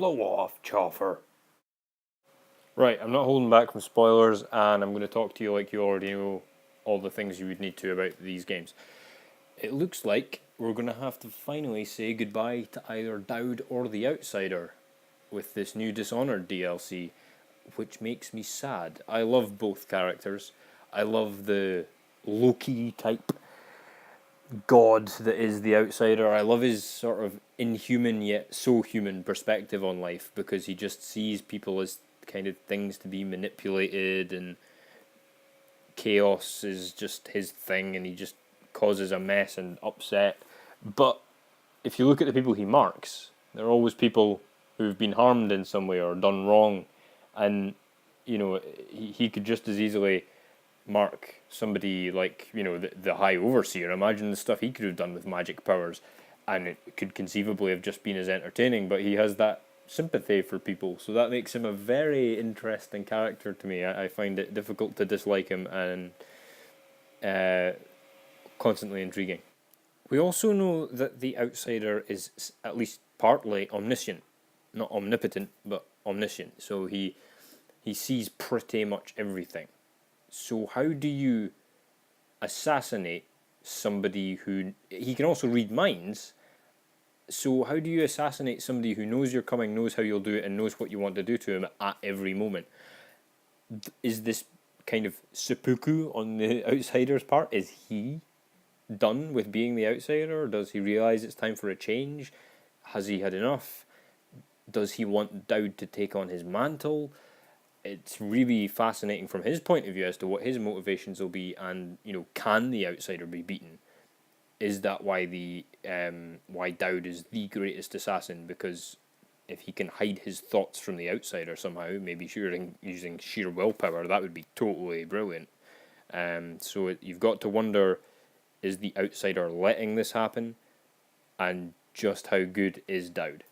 Blow off, Choffer. Right, I'm not holding back from spoilers, and I'm going to talk to you like you already know all the things you would need to about these games. It looks like we're going to have to finally say goodbye to either Dowd or the Outsider with this new Dishonored DLC, which makes me sad. I love both characters. I love the Loki type god that is the Outsider. I love his sort of inhuman yet so human perspective on life, because he just sees people as kind of things to be manipulated, and chaos is just his thing, and he just causes a mess and upset. But if you look at the people he marks, they're always people who've been harmed in some way or done wrong, and you know he could just as easily mark somebody like, you know, the High Overseer. Imagine the stuff he could have done with magic powers, and it could conceivably have just been as entertaining, but he has that sympathy for people, so that makes him a very interesting character to me. I find it difficult to dislike him, and constantly intriguing. We also know that the Outsider is at least partly omniscient. Not omnipotent, but omniscient. So he sees pretty much everything. So how do you assassinate somebody who... He can also read minds. So how do you assassinate somebody who knows you're coming, knows how you'll do it, and knows what you want to do to him at every moment? Is this kind of seppuku on the Outsider's part? Is he done with being the Outsider? Does he realise it's time for a change? Has he had enough? Does he want Dowd to take on his mantle? It's really fascinating from his point of view as to what his motivations will be, and you know, can the Outsider be beaten? Is that why why Dowd is the greatest assassin? Because if he can hide his thoughts from the Outsider somehow, maybe using sheer willpower, that would be totally brilliant. So you've got to wonder, is the Outsider letting this happen? And just how good is Dowd?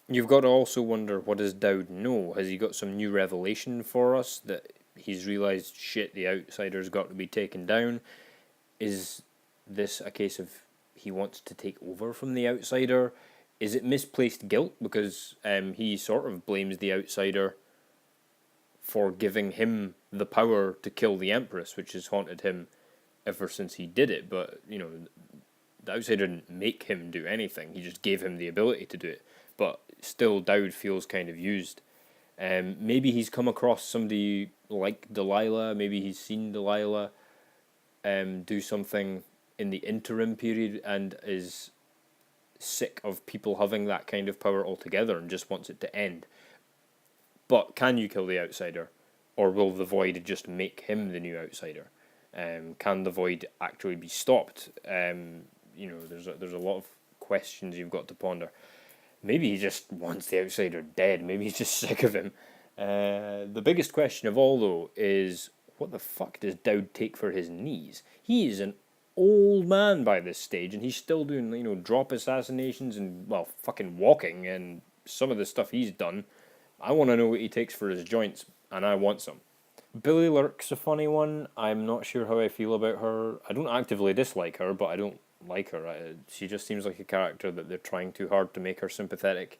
You've got to also wonder, what does Dowd know? Has he got some new revelation for us that he's realised, shit, the Outsider's got to be taken down? Is this a case of he wants to take over from the Outsider? Is it misplaced guilt? Because he sort of blames the Outsider for giving him the power to kill the Empress, which has haunted him ever since he did it. But, you know, the Outsider didn't make him do anything. He just gave him the ability to do it. But still, Dowd feels kind of used. Maybe he's come across somebody like Delilah. Maybe he's seen Delilah do something in the interim period and is sick of people having that kind of power altogether and just wants it to end. But can you kill the Outsider? Or will the Void just make him the new Outsider? Can the Void actually be stopped? You know, there's a lot of questions you've got to ponder. Maybe he just wants the Outsider dead. Maybe he's just sick of him. The biggest question of all, though, is what the fuck does Dowd take for his knees? He is an old man by this stage, and he's still doing, you know, drop assassinations and, well, fucking walking, and some of the stuff he's done. I want to know what he takes for his joints, and I want some. Billy Lurk's a funny one. I'm not sure how I feel about her. I don't actively dislike her, but I don't like her. She just seems like a character that they're trying too hard to make her sympathetic.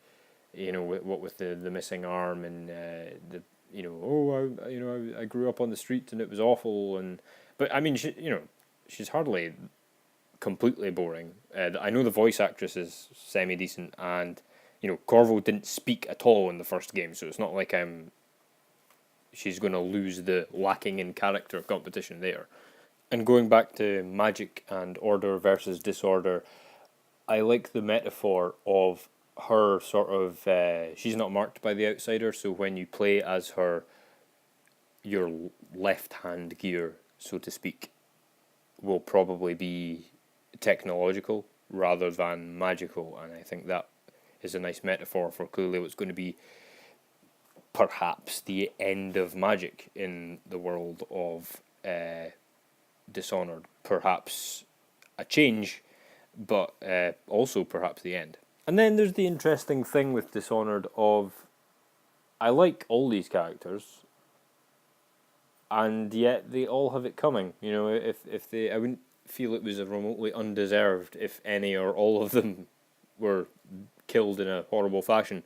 You know, with the missing arm and the, you know, I grew up on the streets and it was awful, but I mean, she's hardly completely boring. I know the voice actress is semi decent, and you know, Corvo didn't speak at all in the first game, so it's not like she's going to lose the lacking in character competition there. And going back to magic and order versus disorder, I like the metaphor of her sort of... she's not marked by the Outsider, so when you play as her, your left-hand gear, so to speak, will probably be technological rather than magical, and I think that is a nice metaphor for clearly what's going to be perhaps the end of magic in the world of Dishonored. Perhaps a change, but also perhaps the end. And then there's the interesting thing with Dishonored of, I like all these characters, and yet they all have it coming. You know, if they, I wouldn't feel it was a remotely undeserved if any or all of them were killed in a horrible fashion.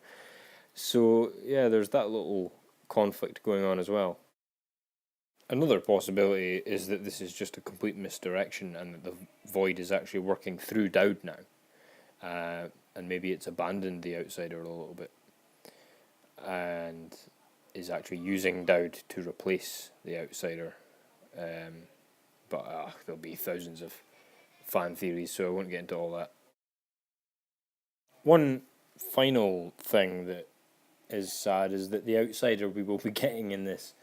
So yeah, there's that little conflict going on as well. Another possibility is that this is just a complete misdirection and that the Void is actually working through Dowd now. And maybe it's abandoned the Outsider a little bit and is actually using Dowd to replace the Outsider. But there'll be thousands of fan theories, so I won't get into all that. One final thing that is sad is that the Outsider we will be getting in this,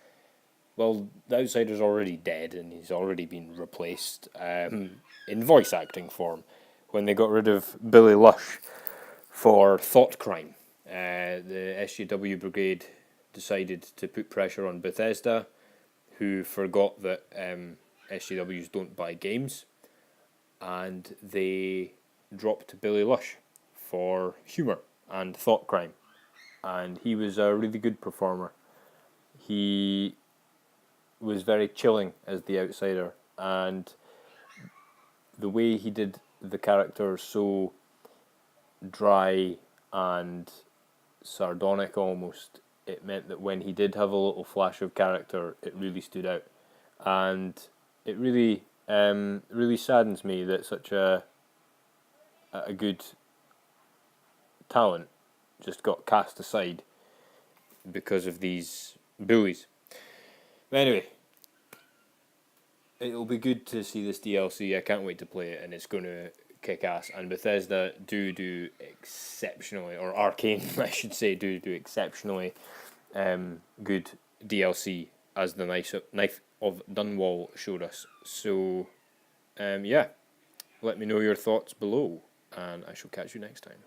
well, the Outsider's already dead and he's already been replaced in voice acting form when they got rid of Billy Lush for thought crime. The SJW Brigade decided to put pressure on Bethesda, who forgot that SJWs don't buy games, and they dropped Billy Lush for humour and thought crime. And he was a really good performer. He was very chilling as the Outsider, and the way he did the character so dry and sardonic almost, it meant that when he did have a little flash of character, it really stood out. And it really really saddens me that such a good talent just got cast aside because of these bullies. But anyway, it'll be good to see this DLC. I can't wait to play it, and it's going to kick ass. And Bethesda do exceptionally, or Arcane, I should say, do exceptionally good DLC, as the Knife of Dunwall showed us. So, yeah, let me know your thoughts below, and I shall catch you next time.